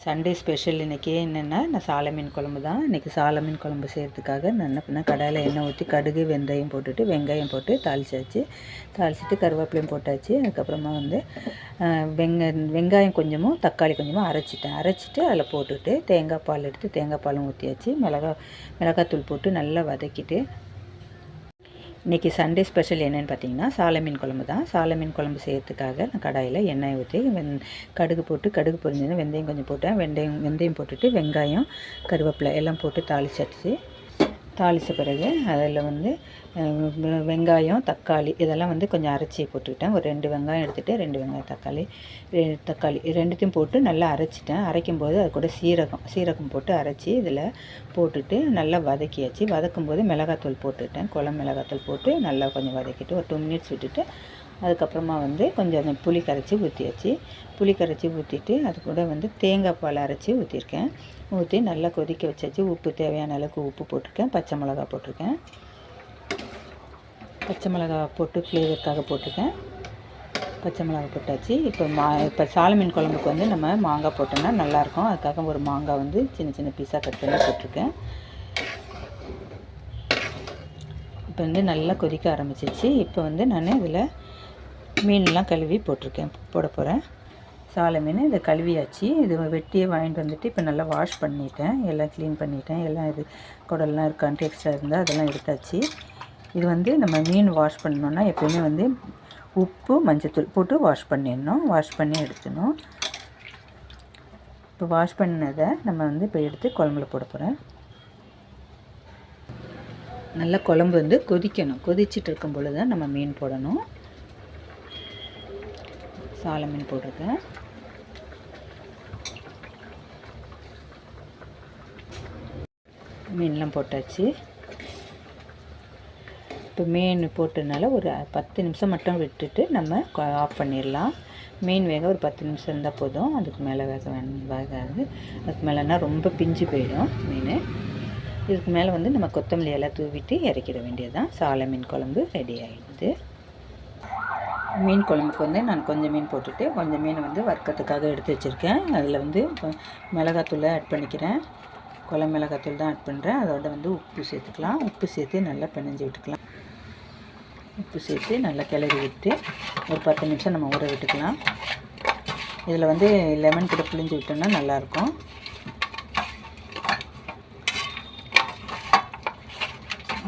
Sunday special இன்றைக்கி என்னென்னா நான் சால மீன் குழம்பு தான். இன்றைக்கி சால மீன் குழம்பு செய்கிறதுக்காக நான் என்ன பண்ணேன், கடாயில் எண்ணெய் ஊற்றி கடுகு வெந்தயம் போட்டுட்டு வெங்காயம் போட்டு தாளிச்சாச்சு. தாளிச்சிட்டு கருவேப்பிலையும் போட்டாச்சு. அதுக்கப்புறமா வந்து வெங்காயம் கொஞ்சமும் தக்காளி கொஞ்சமும் அரைச்சிட்டு அதில் போட்டுட்டு தேங்காய் பால் எடுத்து தேங்காய் பாலும் ஊற்றியாச்சு. மிளகாத்தூள் போட்டு நல்லா வதக்கிட்டு இன்றைக்கி சண்டே ஸ்பெஷல் என்னென்னு பார்த்தீங்கன்னா சால மீன் குழம்பு தான். சால மீன் குழம்பு செய்கிறதுக்காக நான் கடாயில் எண்ணெய் ஊற்றி கடுகு பொரிஞ்சது வெந்தயம் கொஞ்சம் போட்டேன். வெந்தயம் போட்டுட்டு வெங்காயம் கருவேப்பிலை எல்லாம் போட்டு தாளித்த பிறகு அதில் வந்து வெங்காயம் தக்காளி இதெல்லாம் வந்து கொஞ்சம் அரைச்சி போட்டுக்கிட்டேன். ஒரு 2 வெங்காயம் எடுத்துகிட்டு 2 வெங்காயம் தக்காளி ரெண்டுத்தையும் போட்டு நல்லா அரைச்சிட்டேன். அரைக்கும்போது அது கூட சீரகம் போட்டு அரைச்சி இதில் போட்டுட்டு நல்லா வதக்கியாச்சு. வதக்கும்போது மிளகாத்தூள் போட்டுட்டேன். குழம்பு மிளகாத்தூள் போட்டு நல்லா கொஞ்சம் வதக்கிட்டு ஒரு 2 மினிட்ஸ் விட்டுட்டு அதுக்கப்புறமா வந்து கொஞ்சம் அந்த புளி கரைச்சி ஊற்றிட்டு அது கூட வந்து தேங்காய் பால் அரைச்சி ஊற்றி நல்லா கொதிக்க வச்சாச்சு. உப்பு தேவையான அளவுக்கு உப்பு போட்டிருக்கேன். பச்சை மிளகா போட்டு ஃப்ளேவருக்காக போட்டிருக்கேன். பச்சை மிளகா போட்டாச்சு. இப்போ சால மீன் குழம்புக்கு வந்து நம்ம மாங்காய் போட்டோம்னா நல்லாயிருக்கும். அதுக்காக ஒரு மாங்காய் வந்து சின்ன சின்ன பீஸாக கட் பண்ணி போட்டிருக்கேன். இப்போ வந்து நல்லா கொதிக்க ஆரம்பிச்சிச்சு. இப்போ வந்து நான் இதில் மீன்லாம் கழுவி போட போகிறேன். சால மீன் இதை கழுவியாச்சு. இது வெட்டியே வாங்கிட்டு வந்துட்டு இப்போ நல்லா வாஷ் பண்ணிட்டேன். எல்லாம் க்ளீன் பண்ணிட்டேன். எல்லாம் இது குடல்லாம் இருக்கான்ட்டு எக்ஸ்ட்ரா இருந்தால் அதெல்லாம் எடுத்தாச்சு. இது வந்து நம்ம மீன் வாஷ் பண்ணணுன்னா எப்போயுமே வந்து உப்பு மஞ்சத்தூள் போட்டு வாஷ் பண்ணி எடுத்துடணும். இப்போ வாஷ் பண்ணதை நம்ம வந்து இப்போ எடுத்து குழம்புல போட போகிறேன். நல்லா குழம்பு வந்து கொதிச்சிட்டு இருக்கும் பொழுது தான் நம்ம மீன் போடணும். சால மீன் போட்டிருக்கேன். மீன்லாம் போட்டாச்சு. இப்போ மீன் போட்டதுனால ஒரு 10 நிமிஷம் மட்டும் விட்டுட்டு நம்ம ஆஃப் பண்ணிடலாம். மீன் வேக ஒரு 10 நிமிஷம் இருந்தால் போதும். அதுக்கு மேலே வேகாது. அதுக்கு மேலேனா ரொம்ப பிஞ்சு போயிடும் மீன். இதுக்கு மேலே வந்து நம்ம கொத்தமல்லி எல்லாம் தூவிட்டு இறக்கிட வேண்டியதுதான். சால மீன் குழம்பு ரெடி ஆகிடுது. மீன் குழம்புக்கு வந்து நான் கொஞ்சம் மீன் போட்டுட்டு கொஞ்சம் மீன் வந்து வறுக்கிறதுக்காக எடுத்து வச்சுருக்கேன். அதில் வந்து மிளகாத்தூளை ஆட் பண்ணிக்கிறேன். குழம்பு மிளகாத்தூள் தான் ஆட் பண்ணுறேன். அதோட வந்து உப்பு சேர்த்துக்கலாம். உப்பு சேர்த்து நல்லா பிணைஞ்சி விட்டுக்கலாம். உப்பு சேர்த்து நல்லா கிளறி விட்டு ஒரு 10 நிமிஷம் நம்ம ஊற விட்டுக்கலாம். இதில் வந்து லெமன் கூட புளிஞ்சு விட்டோம்னா நல்லாயிருக்கும்.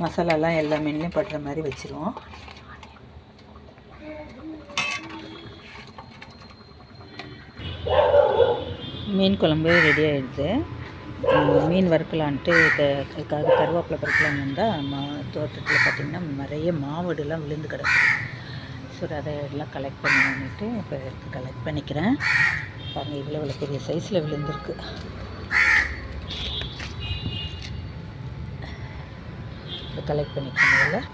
மசாலாலாம் எல்லா மீன்லேயும் படுற மாதிரி வச்சுருவோம். மீன் குழம்பு ரெடி ஆகிடுது. மீன் வறுக்கலான்ட்டு கருவேப்பிலை பறிக்கலான்னு வந்தால் தோட்டத்தில் பார்த்திங்கன்னா நிறைய மாவடுலாம் விழுந்து கிடக்குது. ஸோ அதை எல்லாம் கலெக்ட் பண்ணிட்டு இப்போ எடுத்து கலெக்ட் பண்ணிக்கிறேன். பாருங்கள் இவ்வளோ பெரிய சைஸில் விழுந்துருக்கு. இப்போ கலெக்ட் பண்ணிக்கிறேன். அதில்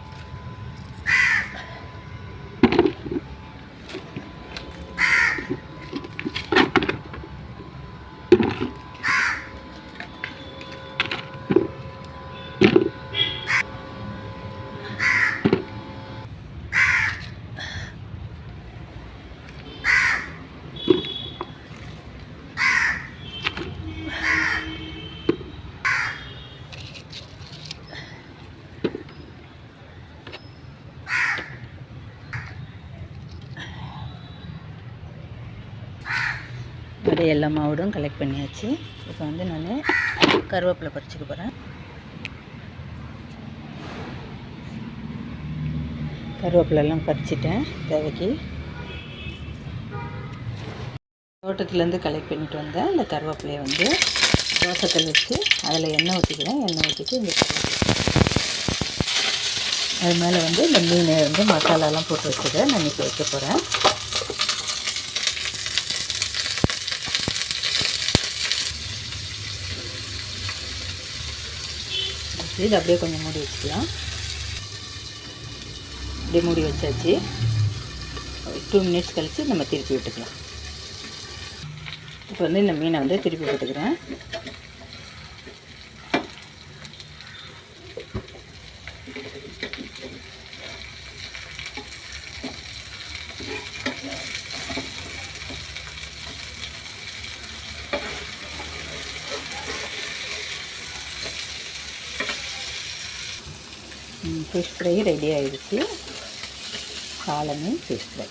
அப்படியே எல்லா மாவோடும் கலெக்ட் பண்ணியாச்சு. இப்போ வந்து நான் கருவேப்பிலை பறிச்சுக்க போகிறேன். கருவேப்பிலெல்லாம் பறிச்சிட்டேன் தேவைக்கு. தோட்டத்துலேருந்து கலெக்ட் பண்ணிட்டு வந்தேன். இந்த கருவேப்பிலையை வந்து தோசைக்கல் வச்சு அதில் எண்ணெய் ஊற்றிக்கிறேன். எண்ணெய் ஊற்றிட்டு இந்த அது மேலே வந்து இந்த மீனை வந்து மசாலாலாம் போட்டு வச்சுக்க நான் இன்றைக்கி வைக்க போகிறேன். இது அப்படியே கொஞ்சம் மூடி வச்சுக்கலாம். அப்படியே மூடி வச்சாச்சு. 2 மினிட்ஸ் கழித்து நம்ம திருப்பி விட்டுக்கலாம். இப்போ வந்து இந்த மீனை வந்து திருப்பி போட்டுக்கிறேன். ஃபிஷ் ஃப்ரை ரெடி ஆகிடுச்சு. சால மீன் ஃபிஷ் ஃப்ரை.